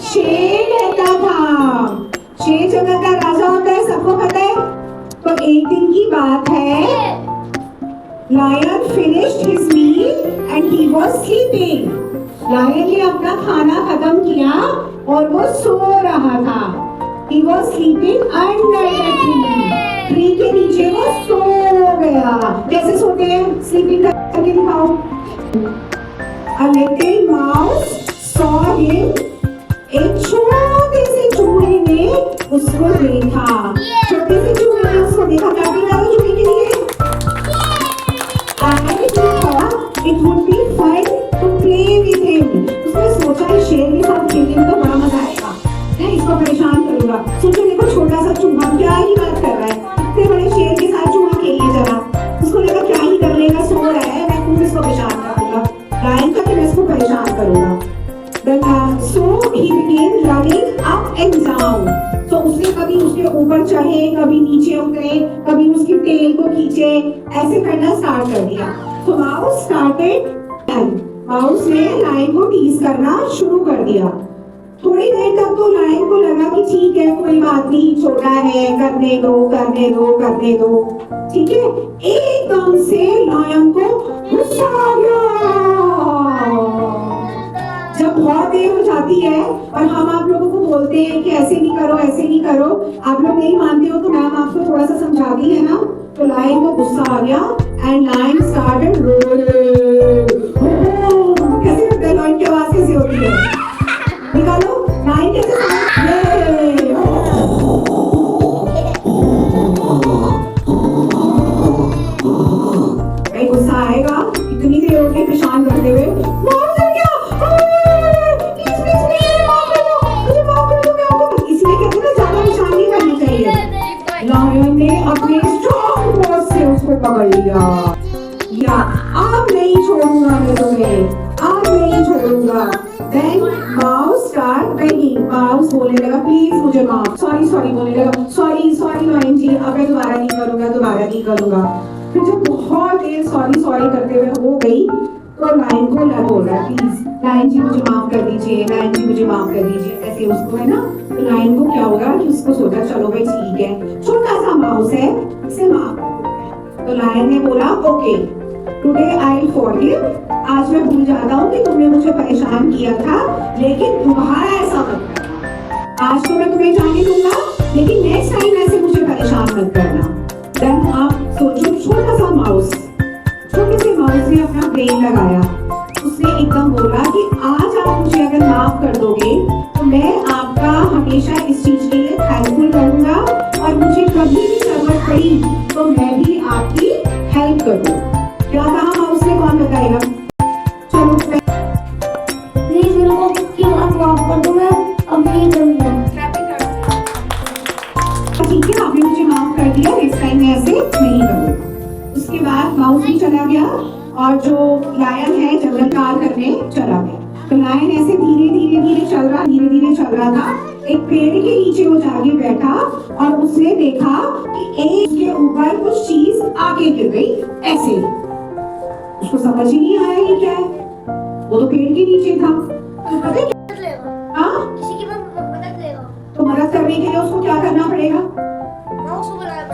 शेर रहता था। शेर जंगल का राजा होता है, सबको पता है। तो एक दिन की बात है, lion finished his meal and he was sleeping. Lion ने अपना खाना खत्म किया और वो सो रहा था। He was sleeping under the tree. Tree के नीचे वो सो गया। कैसे सोते हैं? स्लीपिंग करके दिखाओ। A little mouse saw him. एक छोटे से चूहे ने उसको देखा। छोटे से चूहे ने उसको देखा। क्या किया चूहे के लिए? And he thought it would be fun to play with him. उसने सोचा इस शेर के साथ खेलने में तो बड़ा मजा आएगा। मैं इसको परेशान करूंगा। सोचो देखो छोटा सा चूहा क्या ही बात कर रहा है। इतने बड़े शेर के साथ चूहा खेलिए जरा। उसको लगा क्या ही कर लेगा, सो रहा है, मैं खूब इसको परेशान करूंगा। लायन का मैं इसको परेशान करूंगा। So he began running up and down. तो उसने कभी उसके ऊपर चढ़े, कभी नीचे उतरे, कभी उसकी टेल को खींचे, ऐसे करना स्टार्ट कर दिया। तो माउस स्टार्टेड, माउस ने लायन को टीज करना शुरू कर दिया। थोड़ी देर तक तो लायन को लगा कि ठीक है, कोई बात नहीं, छोटा है, करने दो करने दो करने दो, ठीक है। एकदम से लायन को गुस्सा आ गया। जब बहुत देर हो जाती है और हम आप लोगों को बोलते हैं कि ऐसे नहीं करो, ऐसे नहीं करो, आप लोग नहीं मानते हो तो मैम आपको थोड़ा सा समझाती है ना। तो लायन को गुस्सा आ गया एंड लायन स्टार्टेड रोलिंग। कैसे करते हैं? लायन की आवाज कैसे होती है? निकालो लायन कैसे? भाई गुस्सा आएगा, इतनी देर हो गई परेशान करते हुए। लायन ने अपने स्ट्रॉन्ग पाव से उसको पकड़ लिया। या अब नहीं छोड़ूंगा मैं तुम्हें, अब नहीं छोड़ूंगा। Then mouse start begging. Mouse बोलने लगा प्लीज मुझे माफ, सॉरी सॉरी बोलने लगा, सॉरी सॉरी लायन जी, अब मैं दोबारा नहीं करूंगा, दोबारा नहीं करूंगा। फिर जब बहुत देर सॉरी सॉरी करते हुए हो गई तो लायन को बोल रहा है प्लीज लायन जी मुझे माफ कर दीजिए, लायन जी मुझे माफ कर दीजिए, ऐसे उसको है ना। तो लायन को क्या होगा कि उसको सोचा चलो भाई ठीक है, छोटा सा माउस है, इसे माफ कर। तो लायन ने बोला okay today I will forgive. आज मैं भूल जाता हूँ कि तुमने मुझे परेशान किया था, लेकिन दोबारा ऐसा मत करना। आज तो मैं तुम्हें जाने दूंगा, लेकिन नेक्स्ट टाइम ऐसे मुझे परेशान मत करना। देन आप सोचो छोटा सा माउस, छोटे से माउस ने अपना ब्रेन लगाया। उसने एकदम बोला कि आज आप मुझे अगर माफ कर दोगे तो मैं आपका हमेशा इस चीज के लिए थैंकफुल रहूंगा और मुझे कभी भी जरूरत पड़ी तो मैं भी आपकी हेल्प करूंगा। क्या कहा माउस ने? कौन बताएगा? चलो प्लीज मेरे को की बात माफ कर दो, मैं अब नहीं करूंगा। ठीक है, आपने मुझे माफ कर दिया, नेक्स्ट टाइम मैं ऐसे नहीं करूंगा। उसके बाद माउस भी चला गया और जो लायन है जंगल पार करने चला गया। तो लायन ऐसे धीरे धीरे धीरे चल रहा था। एक पेड़ के नीचे वो जाके बैठा और उसने देखा कि एक के ऊपर कुछ चीज आगे गिर गई। ऐसे उसको समझ ही नहीं आया ये क्या है, वो तो पेड़ के नीचे था। तो पता है हाँ, तो मदद करने के लिए उसको क्या करना पड़ेगा?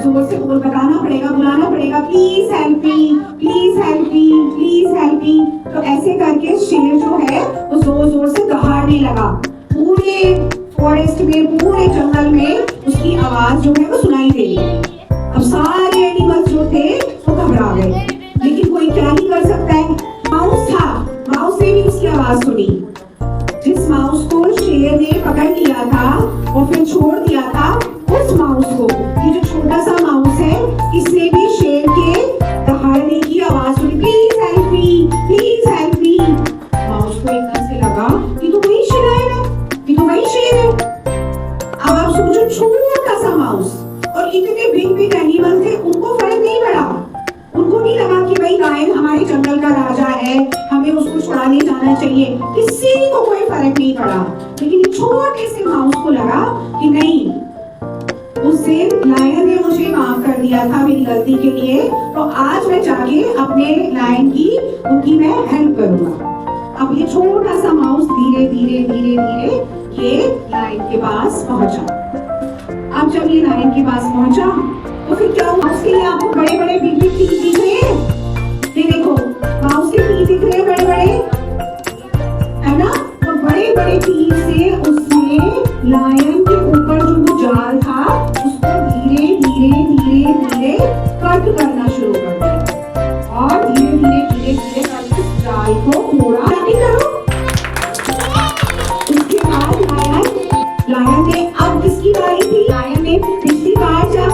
जोर से बोल बताना पड़ेगा, बुलाना पड़ेगा, please help me, please help me, please help me. तो ऐसे करके शेर जो है वो जोर जोर से दहाड़ने लगा। पूरे फॉरेस्ट में, पूरे जंगल में उसकी आवाज जो है वो सुनाई दे रही। अब सारे एनिमल्स जो थे वो घबरा गए, लेकिन कोई क्या ही कर सकता है। माउस था, माउस ने भी उसकी आवाज सुनी। जिस माउस को शेर ने पकड़ लिया था और फिर छोड़ दिया था, उस माउस को, ये जो छोटा सा माउस है, इसने भी शेर के दहाड़ने की आवाज सुनी। Please help me, please help me. Mouse को एकदम से लगा कि तो वही शेर है, ये तो वही शेर है। अब आप सोचो छोटा सा माउस और इतने बिग बिग एनिमल थे, उनको फर्क नहीं पड़ा। उनको नहीं लगा कि भाई लायन हमारे जंगल का राजा है, हमें उसको छुड़ाने जाना चाहिए, किसी को कोई फर्क नहीं पड़ा। लेकिन छोटे से माउस को लगा कि नहीं, उस दिन लायन ने मुझे माफ कर दिया था मेरी गलती के लिए, तो आज मैं जाके अपने लायन की उनकी मैं हेल्प करूंगा। अब ये छोटा सा माउस धीरे धीरे धीरे धीरे ये लायन के पास पहुंचा। अब जब ये लायन के पास पहुंचा तो फिर क्या हुआ? उसके लिए आपको बड़े बड़े बिग बिग टीथ दिख रहे हैं। ये देखो माउस के टीथ दिख रहे हैं बड़े बड़े, है ना? तो बड़े बड़े टीथ से उसने लायन के ऊपर जो जाल था उसको धीरे धीरे धीरे धीरे कट करना शुरू कर दिया और धीरे धीरे धीरे धीरे करके उस जाल को थोड़ा करो। उसके बाद लायन ने, अब किसकी बारी थी? लायन ने पिछली बार जब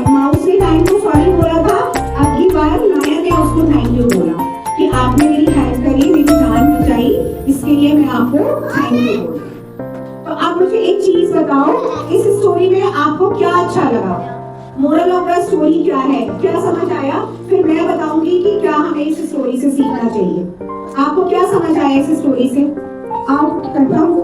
माउस ने लायन को सॉरी बोला था, अगली बार लायन ने उसको थैंक यू बोला कि आपने मेरी हेल्प करी, मेरी जान बचाई, इसके लिए मैं आपको थैंक यू बोलूं। तो आप मुझे एक चीज बताओ, इस स्टोरी में आपको क्या अच्छा लगा? मोरल ऑफ द स्टोरी क्या है? क्या समझ आया? फिर मैं बताऊंगी कि क्या हमें इस स्टोरी से सीखना चाहिए। आपको क्या समझ आया इस स्टोरी से? आप करता हूँ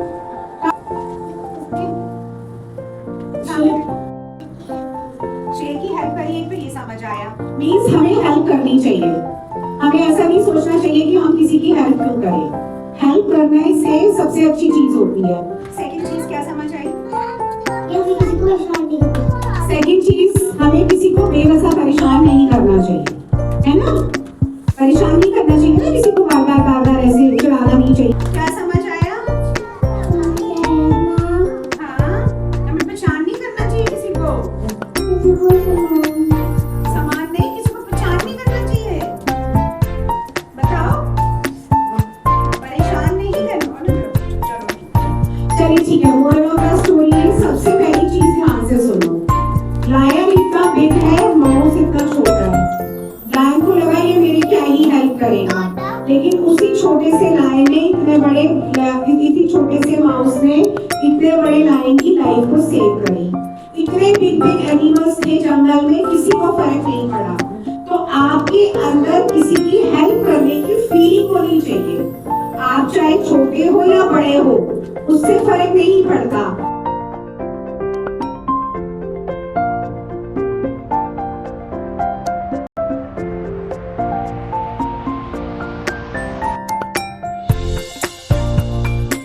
शेर की हेल्प करिए, फिर ये समझ आया मीन्स हमें हेल्प करनी चाहिए। हमें ऐसा नहीं सोचना चाहिए कि हम किसी की हेल्प क्यों करें। हेल्प करने से सबसे अच्छी चीज होती है। सेकंड चीज क्या समझ आई? किसी को परेशान नहीं करना। सेकंड चीज, हमें किसी को बेवजह परेशान नहीं करना चाहिए, है ना? परेशान नहीं करना चाहिए ना किसी को, बार बार ऐसे चिढ़ाना नहीं चाहिए। क्या समझ आया? हाँ, हमें परेशान नहीं करना चाहिए किसी को। समान नहीं, किसी को परेशान नहीं करना चाहिए। बताओ, परेशान नहीं करना। चलिए ठीक है, मोरल ऑफ द स्टोरी सबसे पहली चीज ध्यान से सुनो। लायन इतना बिग है, माउस इतना छोटा है। लायन को लगा ये मेरी क्या ही हेल्प करेगा, लेकिन उसी छोटे से लायन ने इतनी छोटे से माउस ने इतने बड़े लायन की लाइफ को सेव करी। इतने बिग बिग एनिमल्स थे जंगल में, किसी को फर्क नहीं पड़ा। तो आपके अंदर किसी की हेल्प करने की फीलिंग होनी चाहिए। आप चाहे छोटे हो या बड़े हो, उससे फर्क नहीं पड़ता।